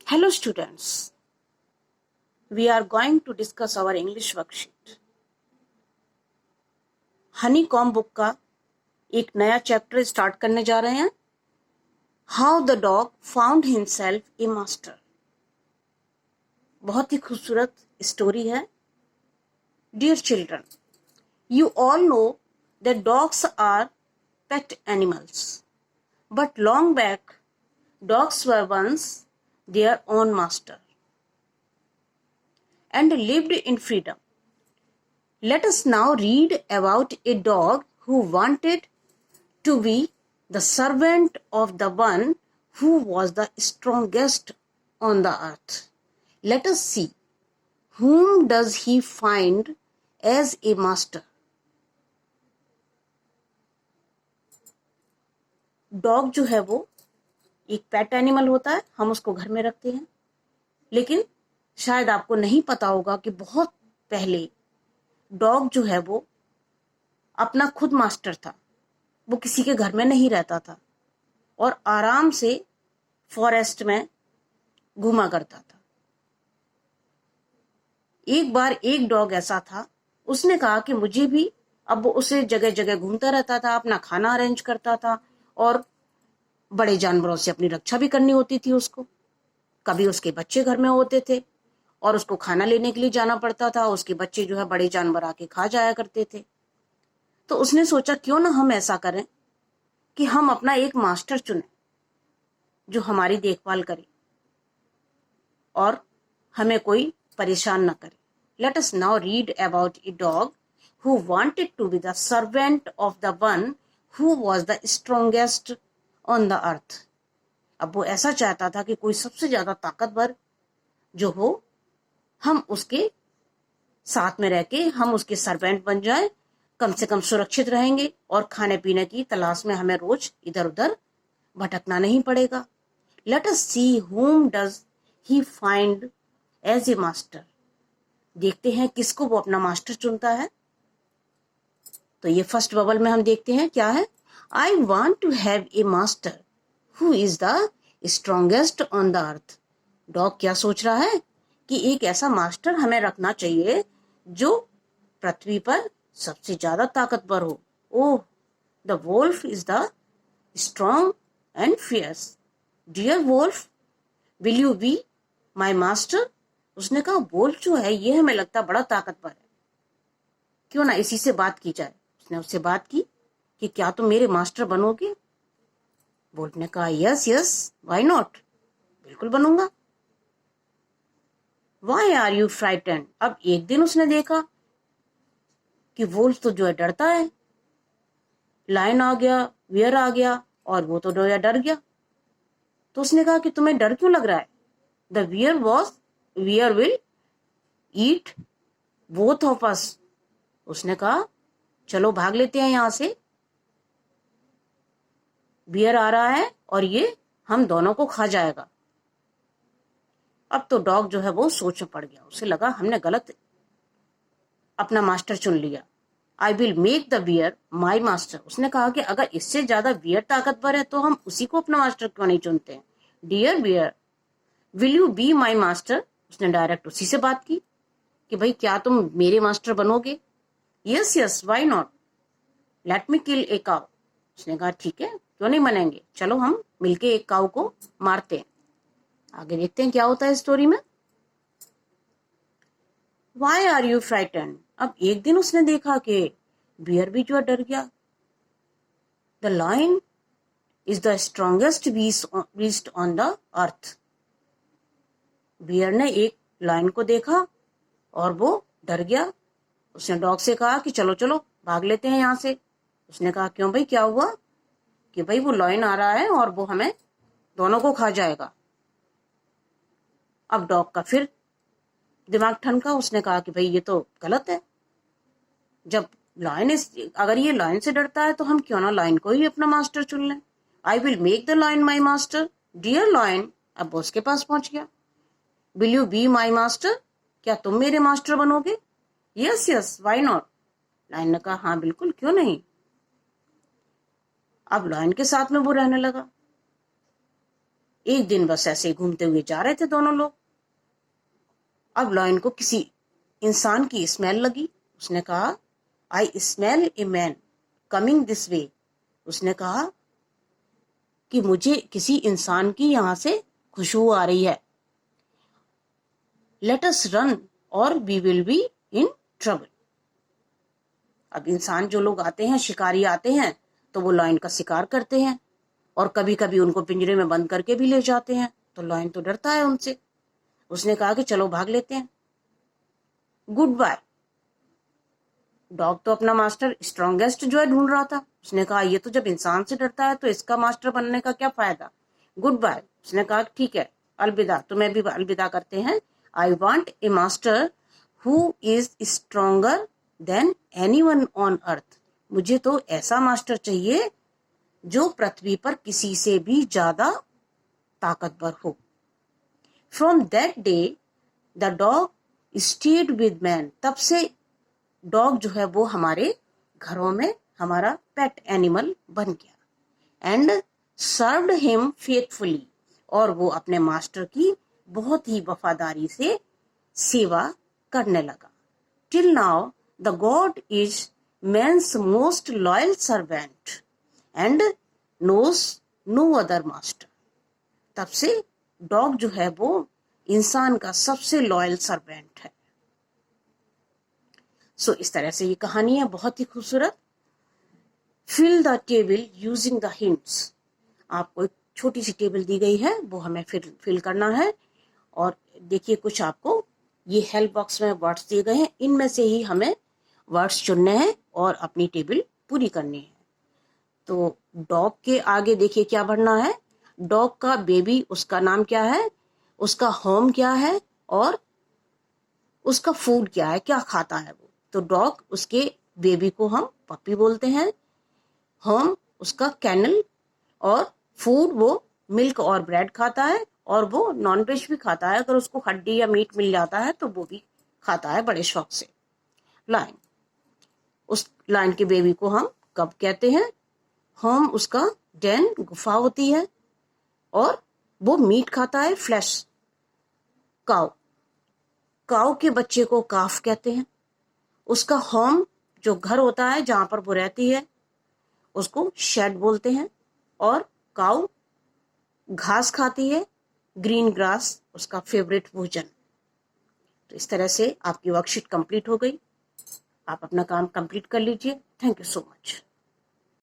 Hello students, we are going to discuss our English worksheet. Honeycomb book का एक नया chapter start करने जा रहे हैं. How the dog found himself a master. बहुत ही खूबसूरत स्टोरी है. Dear children, you all know that dogs are pet animals, but long back dogs were once their own master and lived in freedom. Let us now read about a dog who wanted to be the servant of the one who was the strongest on the earth. Let us see, whom does he find as a master? Dog जो है वो एक pet animal होता है. हम उसको घर में रखते हैं, लेकिन शायद आपको नहीं पता होगा कि बहुत पहले डॉग जो है वो अपना खुद मास्टर था. वो किसी के घर में नहीं रहता था और आराम से फॉरेस्ट में घूमा करता था. एक बार एक डॉग ऐसा था, उसने कहा कि मुझे भी. अब वो उसे जगह जगह घूमता रहता था, अपना खाना अरेंज करता था और बड़े जानवरों से अपनी रक्षा भी करनी होती थी उसको. कभी उसके बच्चे घर में होते थे और उसको खाना लेने के लिए जाना पड़ता था. उसके बच्चे जो है बड़े जानवर आके खा जाया करते थे. तो उसने सोचा क्यों ना हम ऐसा करें कि हम अपना एक मास्टर चुनें जो हमारी देखभाल करे और हमें कोई परेशान ना करे. Let us now read about a dog who wanted to be the servant of the one who was the strongest on the earth. अब वो ऐसा चाहता था कि कोई सबसे ज्यादा ताकतवर जो हो, हम उसके साथ में रह के हम उसके सर्वेंट बन जाए. कम से कम सुरक्षित रहेंगे और खाने पीने की तलाश में हमें रोज इधर उधर भटकना नहीं पड़ेगा. Let us see whom does he find as a master. देखते हैं किसको वो अपना मास्टर चुनता है. तो ये फर्स्ट बबल में हम देखते हैं क्या है. I want to have a master who is the strongest on the earth. Dog क्या सोच रहा है कि एक ऐसा मास्टर हमें रखना चाहिए जो पृथ्वी पर सबसे ज्यादा ताकतवर हो. Oh, the wolf is the strong and fierce. Dear wolf, will you be my master. उसने कहा वोल्फ जो है ये हमें लगता बड़ा ताकतवर है, क्यों ना इसी से बात की जाए. उसने उससे बात की कि क्या तुम मेरे मास्टर बनोगे. वोल्फ ने कहा यस यस, व्हाई नॉट, बिल्कुल बनूंगा. Why are you frightened. अब एक दिन उसने देखा कि वोल्फ तो जो है डरता है. लायन आ गया, वियर आ गया और वो तो डर गया. तो उसने कहा कि तुम्हें डर क्यों लग रहा है. The wear will eat both of us. उसने कहा चलो भाग लेते हैं यहां से. बियर आ रहा है और ये हम दोनों को खा जाएगा. अब तो डॉग जो है वो सोच में पड़ गया. उसे लगा हमने गलत अपना मास्टर चुन लिया. I will make the bear my master. उसने कहा कि अगर इससे ज्यादा बियर ताकतवर है तो हम उसी को अपना मास्टर क्यों नहीं चुनते हैं. Dear bear, will you be my master. उसने डायरेक्ट उसी से बात की कि भाई क्या तुम मेरे मास्टर बनोगे. Yes yes, why not, let me kill a cow. उसने कहा ठीक है, क्यों नहीं बनेंगे, चलो हम मिलके एक काऊ को मारते हैं. आगे देखते हैं क्या होता है स्टोरी में. Why are you frightened. अब एक दिन उसने देखा कि बियर भी जो डर गया. The lion is the strongest beast on the earth. Bear ने एक लायन को देखा और वो डर गया. उसने डॉग से कहा कि चलो चलो भाग लेते हैं यहाँ से. उसने कहा क्यों भाई, क्या हुआ. कि भाई वो लायन आ रहा है और वो हमें दोनों को खा जाएगा. अब डॉग का फिर दिमाग ठनका. उसने कहा कि भाई ये तो गलत है. जब अगर ये लायन से डरता है तो हम क्यों ना लायन को ही अपना मास्टर चुन लें. I will make the lion my master. Dear lion, अब वो उसके पास पहुंच गया. Will you be my master. क्या तुम मेरे मास्टर बनोगे. Yes yes, why not. Lion ने कहा हाँ बिल्कुल, क्यों नहीं. अब लायन के साथ में वो रहने लगा. एक दिन बस ऐसे ही घूमते हुए जा रहे थे दोनों लोग। अब लायन को किसी इंसान की स्मेल लगी। उसने कहा, I smell a man coming this way. उसने कहा कि मुझे किसी इंसान की यहां से खुशबू आ रही है। लेट अस रन और we will be in trouble. अब इंसान जो लोग आते हैं, शिकारी आते हैं, तो वो लायन का शिकार करते हैं और कभी कभी उनको पिंजरे में बंद करके भी ले जाते हैं। तो लायन तो डरता है उनसे। उसने कहा कि चलो भाग लेते हैं, गुड बाय। डॉग तो अपना मास्टर स्ट्रॉन्गेस्ट जो है ढूंढ रहा था। उसने कहा, ये तो जब इंसान से डरता है तो इसका मास्टर बनने का क्या फायदा, गुड बाय। उसने कहा, ठीक है, अलविदा। तुम्हें भी अलविदा करते हैं। I want A master who is stronger than anyone on earth. मुझे तो ऐसा मास्टर चाहिए जो पृथ्वी पर किसी से भी ज्यादा ताकतवर हो। From that day the dog stayed with man. तब से डॉग जो है वो हमारे घरों में हमारा पेट एनिमल बन गया। And served him faithfully. और वो अपने मास्टर की बहुत ही वफादारी से सेवा करने लगा। Till now the god is man's most loyal servant and knows no other master. तब से डॉग जो है वो इंसान का सबसे लॉयल सर्वेंट है। सो इस तरह से ये कहानी है, बहुत ही खूबसूरत। Fill the table using the hints. आपको एक छोटी सी टेबल दी गई है, वो हमें फिल करना है। और देखिए, कुछ आपको ये हेल्प बॉक्स में वर्ड्स दिए गए हैं, इनमें से ही हमें वर्ड्स चुनने हैं और अपनी टेबल पूरी करनी है। तो डॉग के आगे देखिए क्या भरना है। डॉग का बेबी, उसका नाम क्या है, उसका होम क्या है, और उसका फूड क्या है, क्या खाता है वो। तो डॉग, उसके बेबी को हम पपी बोलते हैं, होम उसका कैनल, और फूड वो मिल्क और ब्रेड खाता है, और वो नॉन वेज भी खाता है। अगर उसको हड्डी या मीट मिल जाता है तो वो भी खाता है बड़े शौक से। लायन, उस लायन के बेबी को हम कब कहते हैं। होम उसका डेन, गुफा होती है, और वो मीट खाता है, फ्लैश। काउ, काउ के बच्चे को काफ कहते हैं। उसका होम जो घर होता है जहां पर वो रहती है, उसको शेड बोलते हैं। और काउ घास खाती है, ग्रीन ग्रास उसका फेवरेट भोजन। तो इस तरह से आपकी वर्कशीट कंप्लीट हो गई। आप अपना काम कंप्लीट कर लीजिए। Thank you so much.